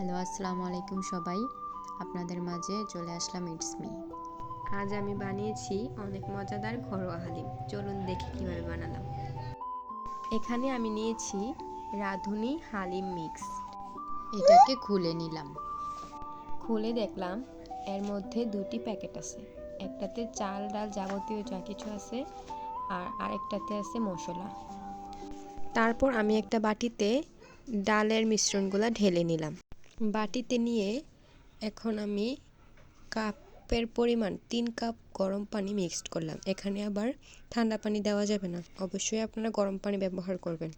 Hello, আসসালামু আলাইকুম সবাই। আপনাদের মাঝে চলে আসলাম ইটস মি। আজ আমি বানিয়েছি অনেক মজাদার ঘরোয়া হালিম। চলুন দেখি কিভাবে বানালাম। এখানে আমি নিয়েছি রাঁধুনি হালিম মিক্স। এটাকে খুলে নিলাম। খুলে দেখলাম এর মধ্যে দুটি প্যাকেট আছে। একটাতে চাল ডাল যাবতীয় যা কিছু আছে, আর আরেকটাতে আছে মশলা। তারপর আমি একটা বাটিতে ডালের মিশ্রণগুলো ঢেলে নিলাম। বাটিতে নিয়ে এখন আমি কাপের পরিমাণ 3 কাপ গরম পানি মিক্সড করলাম। এখানে আবার ঠান্ডা পানি দেওয়া যাবে না, অবশ্যই আপনারা গরম পানি ব্যবহার করবেন।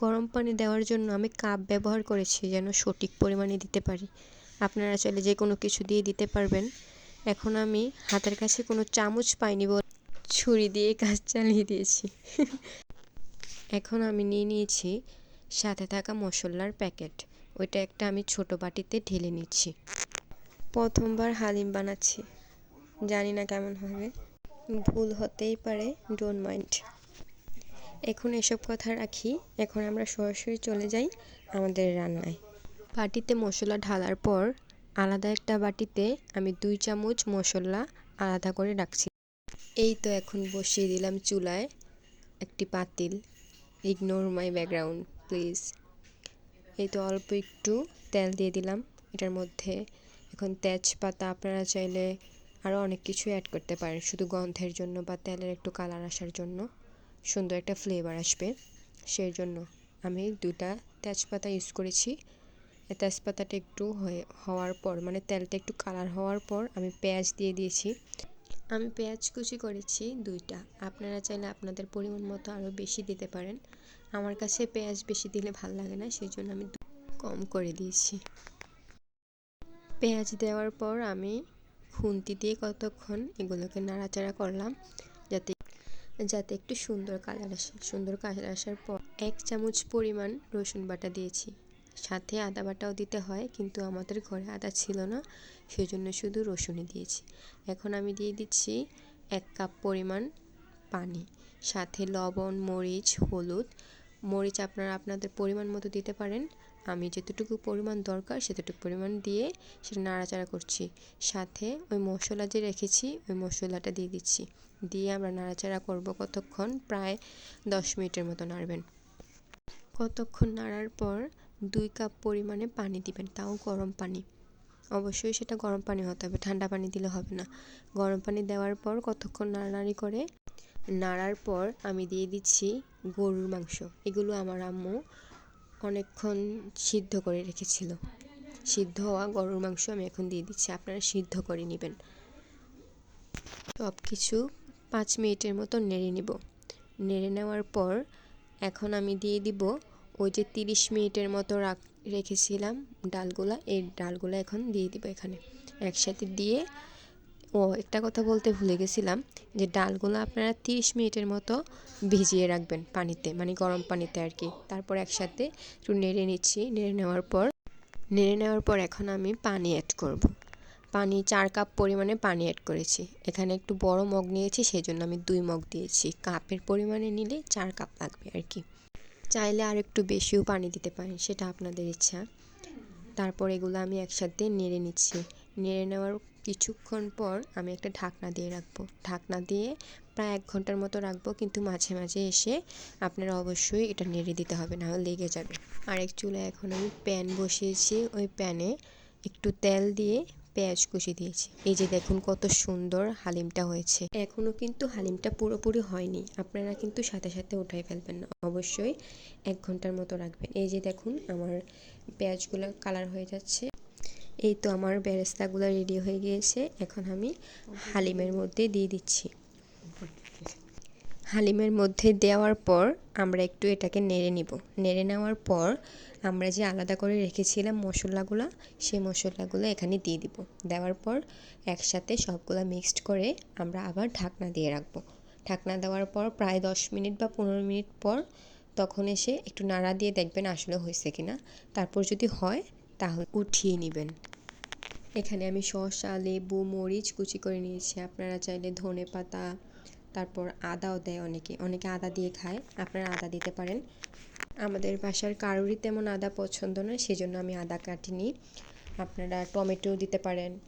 গরম পানি দেওয়ার জন্য আমি কাপ ব্যবহার করেছি যেন সঠিক পরিমাণে দিতে পারি। আপনারা চাইলে যে কোনো কিছু দিয়ে দিতে পারবেন। এখন আমি হাতের কাছে কোনো চামচ পাইনি বলে ছুরি দিয়ে কাজ চালিয়ে দিয়েছি। এখন আমি নিয়ে নিয়েছি সাথে থাকা মশলার প্যাকেট। ওইটা একটা আমি ছোট বাটিতে ঢেলে নিচ্ছি। প্রথমবার হালিম বানাচ্ছি, জানি না কেমন হবে, ভুল হতেই পারে, ডোন্ট মাইন্ড। এখন এসব কথা রাখি, এখন আমরা সরাসরি চলে যাই আমাদের রান্নায়। বাটিতে মশলা ঢালার পর আলাদা একটা বাটিতে আমি 2 চামচ মশলা আলাদা করে রাখছি। এই তো এখন বসিয়ে দিলাম চুলায় একটি পাতিল। Ignore my background please. এই তো অল্প একটু তেল দিয়ে দিলাম এটার মধ্যে। এখন তেজপাতা, আপনারা চাইলে আরও অনেক কিছু অ্যাড করতে পারেন, শুধু গন্ধের জন্য বা তেলের একটু কালার আসার জন্য, সুন্দর একটা ফ্লেভার আসবে সেই জন্য আমি 2টা তেজপাতা ইউজ করেছি। এই তেজপাতাটা একটু হওয়ার পর, মানে তেলটা একটু কালার হওয়ার পর আমি পেঁয়াজ দিয়ে দিয়েছি। আমি পেঁয়াজ কুচি করেছি 2টা। আপনারা চাইলে আপনাদের পরিমাণ মতো আরও বেশি দিতে পারেন। আমার কাছে পেঁয়াজ বেশি দিলে ভালো লাগে না, সেই জন্য আমি কম করে দিয়েছি। পেঁয়াজ দেওয়ার পর আমি খুন্তি দিয়ে কতক্ষণ এগুলোকে নাড়াচাড়া করলাম যাতে যাতে একটু সুন্দর কালার আসে। সুন্দর কালার আসার পর 1 চামচ পরিমাণ রসুন বাটা দিয়েছি। সাথে আদা বাটাও দিতে হয়, কিন্তু আমাদের ঘরে আদা ছিল না, সেজন্য শুধু রসুনই দিয়েছি। এখন আমি দিয়ে দিচ্ছি 1 কাপ পরিমাণ পানি, সাথে লবণ, মরিচ, হলুদ। মরিচ আপনারা আপনাদের পরিমাণ মতো দিতে পারেন। আমি যতটুকু পরিমাণ দরকার সেতটুকু পরিমাণ দিয়ে সেটা নাড়াচাড়া করছি। সাথে ওই মশলা যে রেখেছি ওই মশলাটা দিয়ে দিচ্ছি। দিয়ে আমরা নাড়াচাড়া করব কতক্ষণ, প্রায় 10 মিনিটের মতো নাড়বেন। কতক্ষণ নাড়ার পর 2 কাপ পরিমাণে পানি দিবেন, তাও গরম পানি। অবশ্যই সেটা গরম পানি হতে হবে, ঠান্ডা পানি দিলে হবে না। গরম পানি দেওয়ার পর কতক্ষণ নাড়ানাড়ি করে নাড়ার পর আমি দিয়ে দিচ্ছি গরুর মাংস। এগুলো আমার আম্মু অনেকক্ষণ সিদ্ধ করে রেখেছিল। সিদ্ধ হওয়া গরুর মাংস আমি এখন দিয়ে দিচ্ছি, আপনারা সিদ্ধ করে নেবেন। সব কিছু 5 মিনিটের মতো নেড়ে নিব। নেড়ে নেওয়ার পর এখন আমি দিয়ে দিব ওই যে 30 মিনিটের মতো রেখেছিলাম ডালগুলা, এই ডালগুলা এখন দিয়ে দিব এখানে একসাথে দিয়ে। একটা কথা বলতে ভুলে গেছিলাম, যে ডালগুলো আপনারা 30 মিনিটের মতো ভিজিয়ে রাখবেন পানিতে, মানে গরম পানিতে আর কি। তারপর একসাথে একটু নেড়ে নিচ্ছি। নেড়ে নেওয়ার পর এখন আমি পানি অ্যাড করব। পানি 4 কাপ পরিমাণে পানি অ্যাড করেছি। এখানে একটু বড় মগ নিয়েছি, সেই জন্য আমি 2 মগ দিয়েছি। কাপের পরিমাণে নিলে 4 কাপ লাগবে আর কি। চাইলে আর একটু বেশিও পানি দিতে পারেন, সেটা আপনাদের ইচ্ছা। তারপর এগুলো আমি একসাথে নেড়ে নিচ্ছি। নেড়ে নেওয়ার কিছুক্ষণ পর আমি একটা ঢাকনা দিয়ে রাখবো। ঢাকনা দিয়ে প্রায় 1 ঘন্টার মতো রাখবো, কিন্তু মাঝে মাঝে এসে আপনারা অবশ্যই এটা নেড়ে দিতে হবে, না হলে লেগে যাবে। আরেক চুলায় এখন আমি প্যান বসিয়েছি, ওই প্যানে একটু তেল দিয়ে পেঁয়াজ কুচি দিয়েছি। এই যে দেখুন কত সুন্দর হালিমটা হয়েছে। এখনও কিন্তু হালিমটা পুরোপুরি হয়নি, আপনারা কিন্তু সাথে সাথে উঠাই ফেলবেন না, অবশ্যই 1 ঘন্টার মতো রাখবেন। এই যে দেখুন আমার পেঁয়াজগুলো কালার হয়ে যাচ্ছে। এই তো আমার বেরেস্তাগুলো রেডি হয়ে গিয়েছে। এখন আমি হালিমের মধ্যে দিয়ে দিচ্ছি। হালিমের মধ্যে দেওয়ার পর আমরা একটু এটাকে নেড়ে নিব। নেড়ে নেওয়ার পর আমরা যে আলাদা করে রেখেছিলাম মশলাগুলো, সেই মশলাগুলো এখানে দিয়ে দিব। দেওয়ার পর একসাথে সবগুলো মিক্সড করে আমরা আবার ঢাকনা দিয়ে রাখবো। ঢাকনা দেওয়ার পর প্রায় 10 মিনিট বা 15 মিনিট পর তখন এসে একটু নাড়া দিয়ে দেখবেন আসলে হয়েছে কিনা। তারপর যদি হয় তাহলে উঠিয়ে নেবেন। এখানে আমি শসা, লেবু, মরিচ কুচি করে নিয়েছি। আপনারা চাইলে ধনেপাতা, তারপর আদাও দেয়, অনেকে আদা দিয়ে খায়, আপনারা আদা দিতে পারেন। আমাদের বাসার কারোরই তেমন আদা পছন্দ না, সেজন্য আমি আদা কাটিনি। আপনারা টমেটো দিতে পারেন।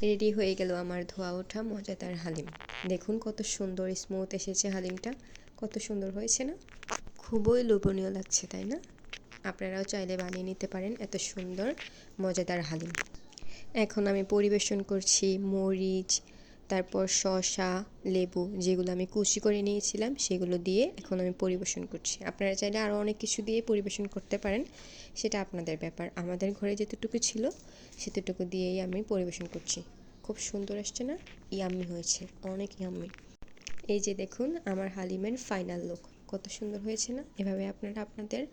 রেডি হয়ে গেল আমার ধোয়া ওঠা মজাদার হালিম। দেখুন কত সুন্দর স্মুথ এসেছে হালিমটা, কত সুন্দর হয়েছে না? খুবই লোভনীয় লাগছে, তাই না? আপনারাও চাইলে বানিয়ে নিতে পারেন এত সুন্দর মজাদার হালিম। এখন আমি পরিবেশন করছি মরিচ, তারপর শসা, লেবু যেগুলো আমি কুচি করে নিয়েছিলাম সেগুলো দিয়ে এখন আমি পরিবেশন করছি। আপনারা চাইলে আরও অনেক কিছু দিয়ে পরিবেশন করতে পারেন, সেটা আপনাদের ব্যাপার। আমাদের ঘরে যেতটুকু ছিল সেতটুকু দিয়েই আমি পরিবেশন করছি। খুব সুন্দর আসছে না? ইয়াম্মি হয়েছে, অনেক ইয়াম্মি। এই যে দেখুন আমার হালিমের ফাইনাল লুক, কত সুন্দর হয়েছে না? এভাবে আপনারা আপনাদের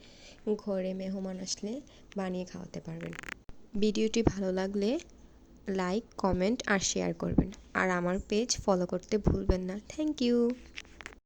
ঘরে মেহমান আসলে বানিয়ে খাওয়াতে পারবেন। ভিডিওটি ভালো লাগলে লাইক, কমেন্ট আর শেয়ার করবেন। আর আমার পেজ ফলো করতে ভুলবেন না। Thank you.